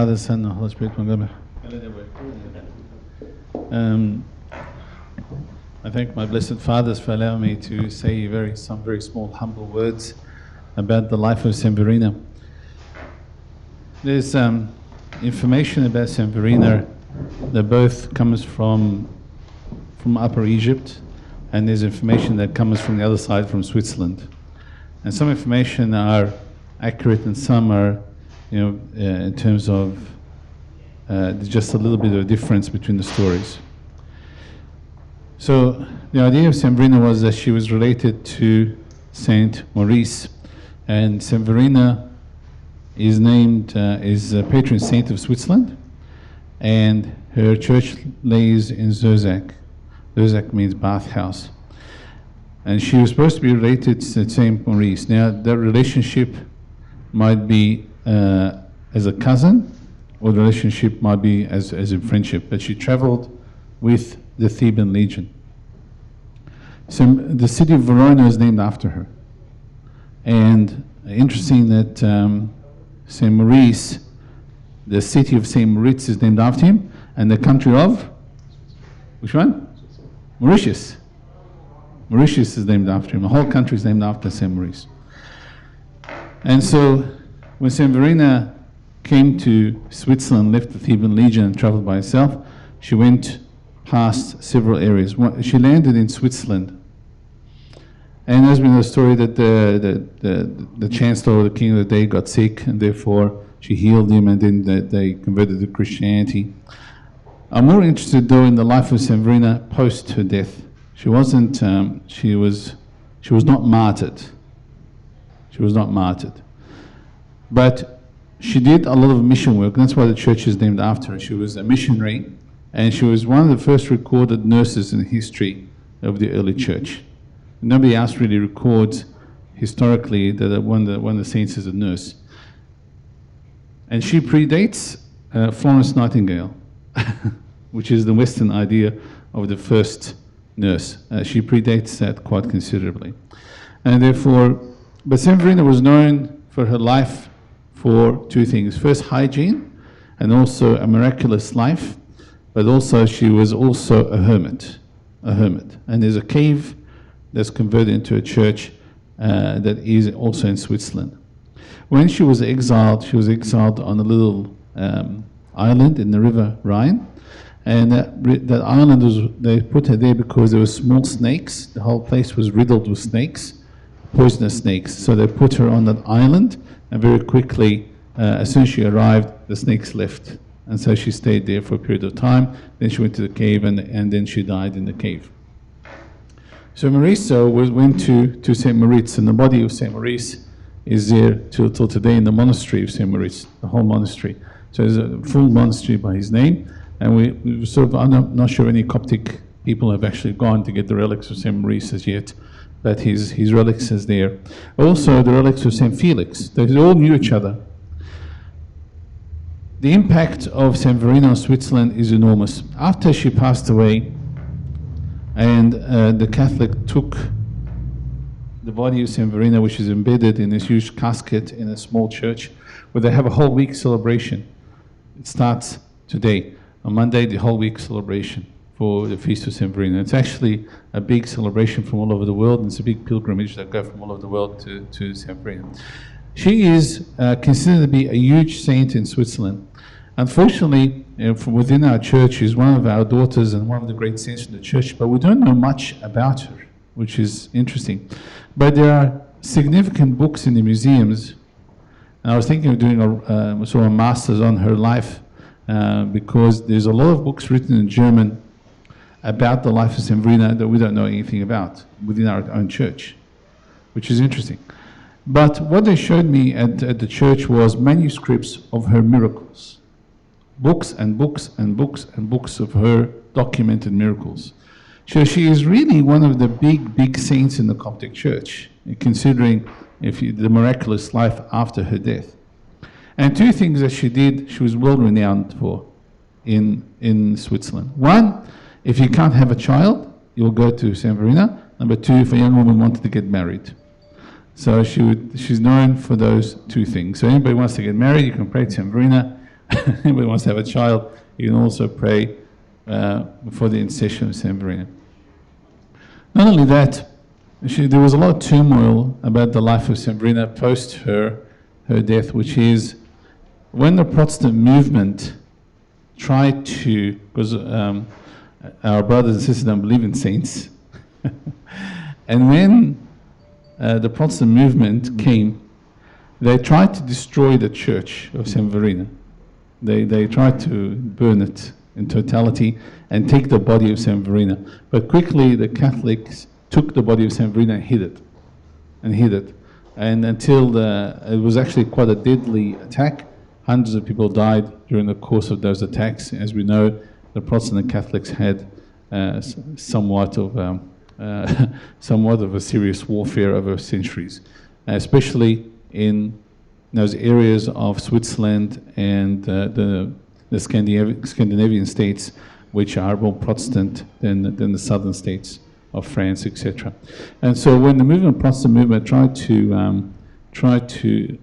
Father, Son, and Holy Spirit, one God. I thank my blessed fathers for allowing me to say some very small, humble words about the life of St Verena. There's information about St Verena that both comes from Upper Egypt, and there's information that comes from the other side, from Switzerland. And some information are accurate, and some are, in terms of there's just a little bit of a difference between the stories. So the idea of St Verena was that she was related to Saint Maurice, and St Verena is named is a patron saint of Switzerland, and her church lays in Zurzach. Zurzach means bathhouse, and she was supposed to be related to Saint Maurice. Now that relationship might be as a cousin, or the relationship might be as in friendship, but she traveled with the Theban Legion. So the city of Verona is named after her. And interesting that St Maurice, the city of St Moritz is named after him, and the country of, which one? Mauritius. Mauritius is named after him. The whole country is named after St Maurice. And so when St Verena came to Switzerland, left the Theban Legion and traveled by herself, she went past several areas. She landed in Switzerland. And there's been a story that the chancellor or the king of the day got sick, and therefore she healed him, and then they converted to Christianity. I'm more interested, though, in the life of St Verena post her death. She wasn't. She was not martyred. She was not martyred, but she did a lot of mission work. That's why the church is named after her. She was a missionary, and she was one of the first recorded nurses in the history of the early church. Nobody else really records historically that one of the saints is a nurse. And she predates Florence Nightingale, which is the Western idea of the first nurse. She predates that quite considerably. And therefore, but St Verena was known for her life for two things. First, hygiene, and also a miraculous life, but also she was also a hermit. And there's a cave that's converted into a church that is also in Switzerland. When she was exiled on a little island in the river Rhine, and that island they put her there because there were small snakes. The whole place was riddled with snakes, poisonous snakes. So they put her on that island, and very quickly, as soon as she arrived, the snakes left. And so she stayed there for a period of time. Then she went to the cave, and then she died in the cave. So Maurice went to St Moritz, and the body of St Maurice is there till today in the monastery of St Moritz, the whole monastery. So there's a full monastery by his name, and we sort of, I'm not sure any Coptic people have actually gone to get the relics of St Maurice as yet, but his relics is there. Also the relics of St Felix. They all knew each other. The impact of St Verena on Switzerland is enormous. After she passed away, and the Catholic took the body of St Verena, which is embedded in this huge casket in a small church, where they have a whole week celebration. It starts today, on Monday, the whole week celebration for the Feast of St Verena. It's actually a big celebration from all over the world, and it's a big pilgrimage that go from all over the world to St Verena. She is considered to be a huge saint in Switzerland. Unfortunately, from within our church, she's one of our daughters and one of the great saints in the church, but we don't know much about her, which is interesting. But there are significant books in the museums, and I was thinking of doing a sort of master's on her life, because there's a lot of books written in German about the life of St Verena that we don't know anything about within our own church, which is interesting. But what they showed me at the church was manuscripts of her miracles. Books and books and books and books of her documented miracles. So she is really one of the big saints in the Coptic Church, considering the miraculous life after her death. And two things that she did, she was well renowned for in Switzerland. One, if you can't have a child, you'll go to St Verena. Number two, if a young woman wanted to get married. So she's known for those two things. So anybody wants to get married, you can pray to St Verena. anybody wants to have a child, you can also pray for the intercession of St Verena. Not only that, there was a lot of turmoil about the life of St Verena post her death, which is when the Protestant movement tried to, because our brothers and sisters don't believe in saints, and when the Protestant movement came, they tried to destroy the church of St Verena. They tried to burn it in totality and take the body of St Verena. But quickly the Catholics took the body of St Verena and hid it. And until it was actually quite a deadly attack. Hundreds of people died during the course of those attacks. As we know, the Protestant and Catholics had somewhat of a serious warfare over centuries, especially in those areas of Switzerland and the Scandinavian states, which are more Protestant than the southern states of France, etc. And so when the Protestant movement tried to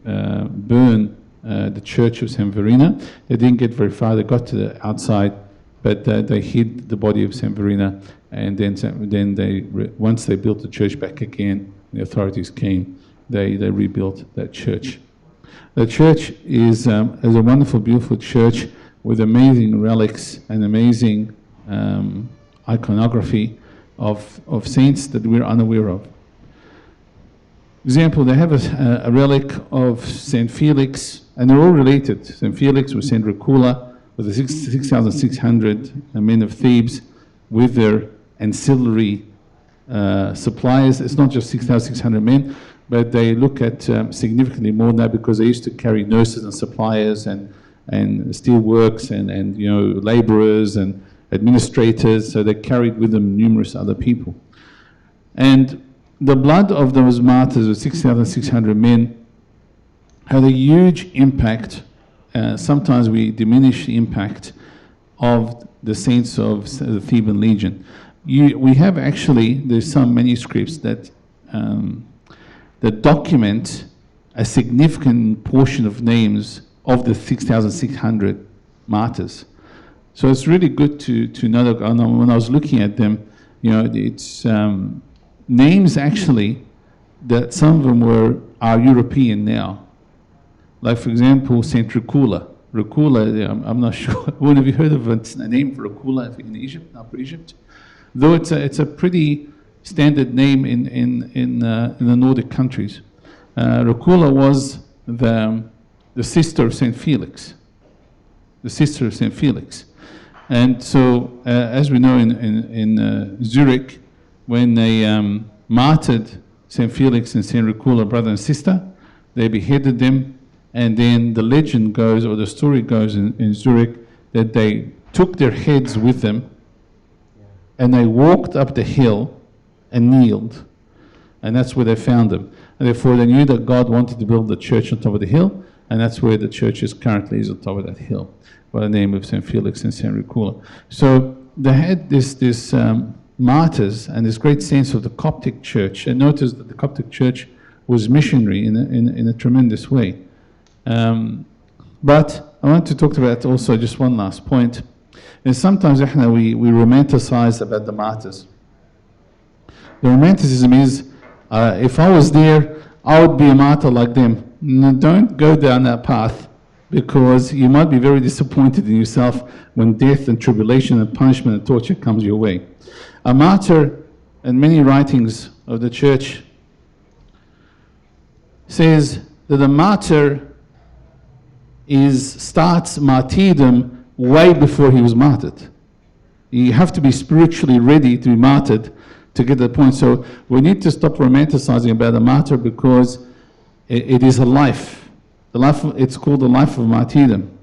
burn the church of St Verena, they didn't get very far. They got to the outside, but they hid the body of St Verena, and then once they built the church back again, the authorities came, they rebuilt that church. The church is a wonderful, beautiful church with amazing relics and amazing iconography of saints that we're unaware of. Example, they have a relic of St Felix, and they're all related. St Felix with St Recula, with the 6,600 men of Thebes, with their ancillary suppliers. It's not just 6,600 men, but they look at significantly more than that, because they used to carry nurses and suppliers and steelworks and laborers and administrators, so they carried with them numerous other people. And the blood of those martyrs of 6,600 men had a huge impact. Sometimes we diminish the impact of the saints of the Theban Legion. We have actually, there's some manuscripts that document a significant portion of names of the 6,600 martyrs. So it's really good to know that when I was looking at them, it's names actually that some of them are European now. Like, for example, St. Recula. Recula, I'm not sure. When have you heard of a name for Recula in Egypt, Upper Egypt? Though it's a pretty standard name in the Nordic countries. Recula was the sister of St. Felix. The sister of St. Felix. And so, as we know in Zurich, when they martyred St. Felix and St. Recula, brother and sister, they beheaded them. And then the legend goes, or the story goes in Zurich, that they took their heads with them and they walked up the hill and kneeled. And that's where they found them. And therefore they knew that God wanted to build the church on top of the hill, and that's where the church is currently, is on top of that hill, by the name of St. Felix and St. Recula. So they had this martyrs and this great sense of the Coptic church. And notice that the Coptic church was missionary in a tremendous way. But I want to talk about also just one last point. Is sometimes we romanticize about the martyrs. The romanticism is, if I was there, I would be a martyr like them. No, don't go down that path, because you might be very disappointed in yourself when death and tribulation and punishment and torture comes your way. A martyr, in many writings of the church, says that a martyr starts martyrdom way before he was martyred. You have to be spiritually ready to be martyred to get to the point. So we need to stop romanticizing about a martyr, because it is a life. It's called the life of martyrdom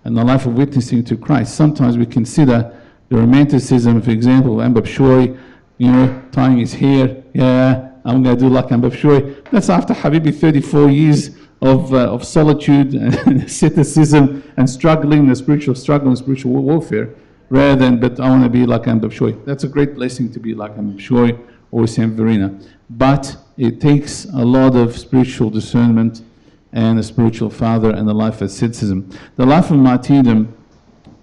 and the life of witnessing to Christ. Sometimes we consider the romanticism, for example, Ambab Shoy, tying his hair. Yeah, I'm going to do like Ambab Shoy. That's after Habibi 34 years of solitude and asceticism and struggling, the spiritual struggle and spiritual warfare, rather than, but I want to be like Ambab Shoy. That's a great blessing to be like Ambab Shoy or St Verena. But it takes a lot of spiritual discernment and a spiritual father, and a life of asceticism. The life of martyrdom,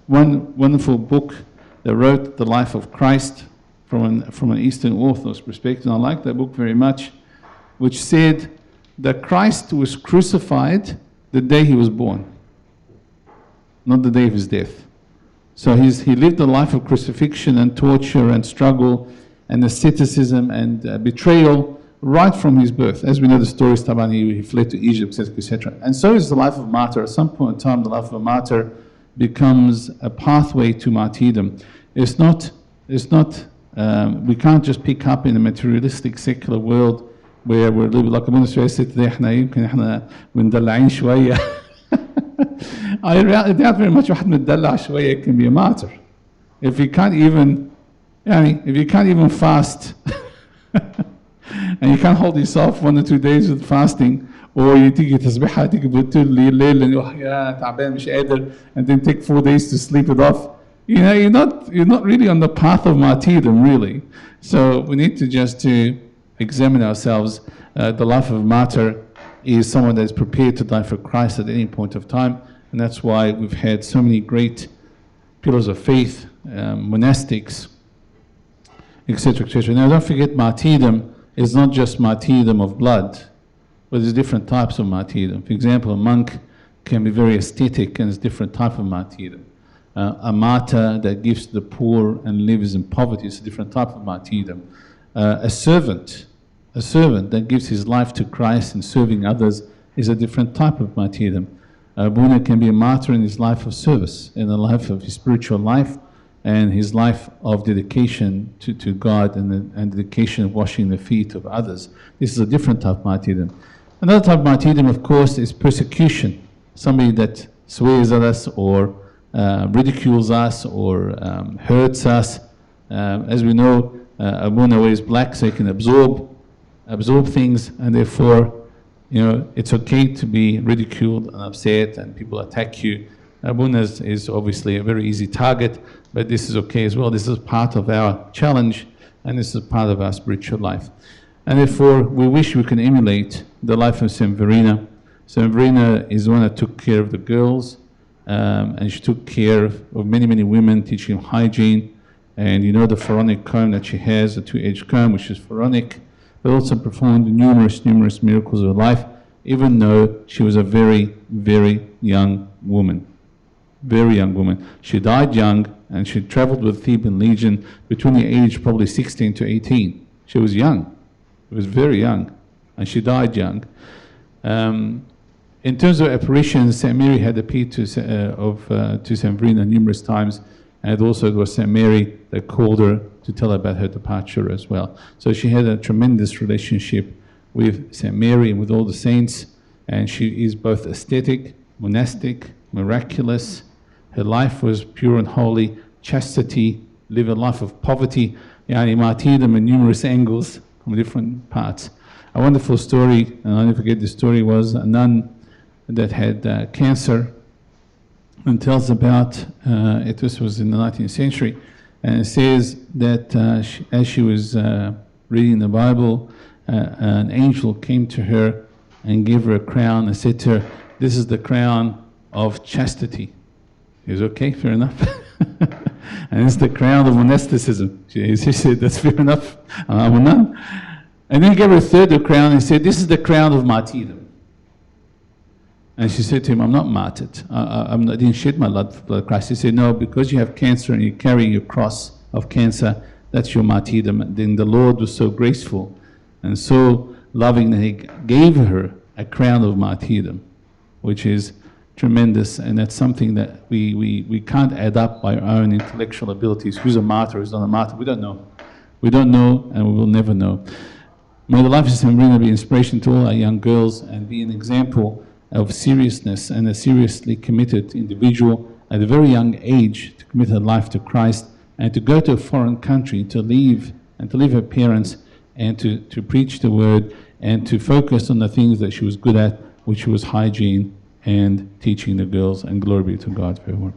one wonderful book that wrote the life of Christ from an Eastern Orthodox perspective, and I like that book very much, which said that Christ was crucified the day he was born, not the day of his death. So he lived a life of crucifixion and torture and struggle and asceticism and betrayal right from his birth. As we know the stories, Tabani, he fled to Egypt, etc., etc. And so is the life of a martyr. At some point in time, the life of a martyr becomes a pathway to martyrdom. It's not, we can't just pick up in a materialistic secular world where we're a little bit like Abuna Suhail said today, احنا يمكن احنا مندلعين شوية. I doubt very much واحد متدلع شوية can be a martyr. If you can't even fast and you can't hold yourself 1 or 2 days with fasting, or you تيجي تسبيحة تيجي بطول الليل and يا تعبان مش قادر, and then take 4 days to sleep it off. You know, you're not really on the path of martyrdom, really. So we need to just to examine ourselves. The life of a martyr is someone that is prepared to die for Christ at any point of time, and that's why we've had so many great pillars of faith, monastics, etc., etc. Now, don't forget, martyrdom is not just martyrdom of blood, but there's different types of martyrdom. For example, a monk can be very ascetic, and there's different type of martyrdom. A martyr that gives to the poor and lives in poverty is a different type of martyrdom. A servant that gives his life to Christ and serving others is a different type of martyrdom. Abuna can be a martyr in his life of service, in the life of his spiritual life, and his life of dedication to God and dedication of washing the feet of others. This is a different type of martyrdom. Another type of martyrdom, of course, is persecution. Somebody that swears at us or ridicules us or hurts us. As we know, Abuna wears black so he can absorb things, and therefore, you know, it's okay to be ridiculed and upset and people attack you. Abuna is obviously a very easy target, but this is okay as well. This is part of our challenge, and this is part of our spiritual life. And therefore, we wish we can emulate the life of St Verena. St Verena is one that took care of the girls, and she took care of many, many women, teaching them hygiene. And you know the pharaonic comb that she has, a 2-edged comb, which is pharaonic, but also performed numerous miracles of her life, even though she was a very, very young woman. Very young woman. She died young, and she traveled with Theban Legion between the age probably 16 to 18. She was young. She was very young, and she died young. In terms of apparitions, St. Mary had appeared to St Verena numerous times, and also it was St Mary that called her to tell her about her departure as well. So she had a tremendous relationship with St Mary and with all the saints, and she is both ascetic, monastic, miraculous. Her life was pure and holy, chastity, live a life of poverty, martyrdom in numerous angles from different parts. A wonderful story, and I'll never forget this story, was a nun that had cancer, and tells about, this was in the 19th century, and it says that as she was reading the Bible, an angel came to her and gave her a crown and said to her, "This is the crown of chastity." She was okay, fair enough. And it's the crown of monasticism. She said, "That's fair enough, I'm a nun." And then he gave her a third crown and said, "This is the crown of martyrdom." And she said to him, "I'm not martyred. I didn't shed my blood for blood of Christ." He said, "No, because you have cancer and you're carrying your cross of cancer, that's your martyrdom." And then the Lord was so graceful and so loving that He gave her a crown of martyrdom, which is tremendous, and that's something that we can't add up by our own intellectual abilities. Who's a martyr, who's not a martyr? We don't know. We don't know, and we will never know. May the life of St Verena be inspiration to all our young girls and be an example of seriousness and a seriously committed individual at a very young age to commit her life to Christ and to go to a foreign country, to leave her parents and to preach the word and to focus on the things that she was good at, which was hygiene and teaching the girls, and glory be to God forever.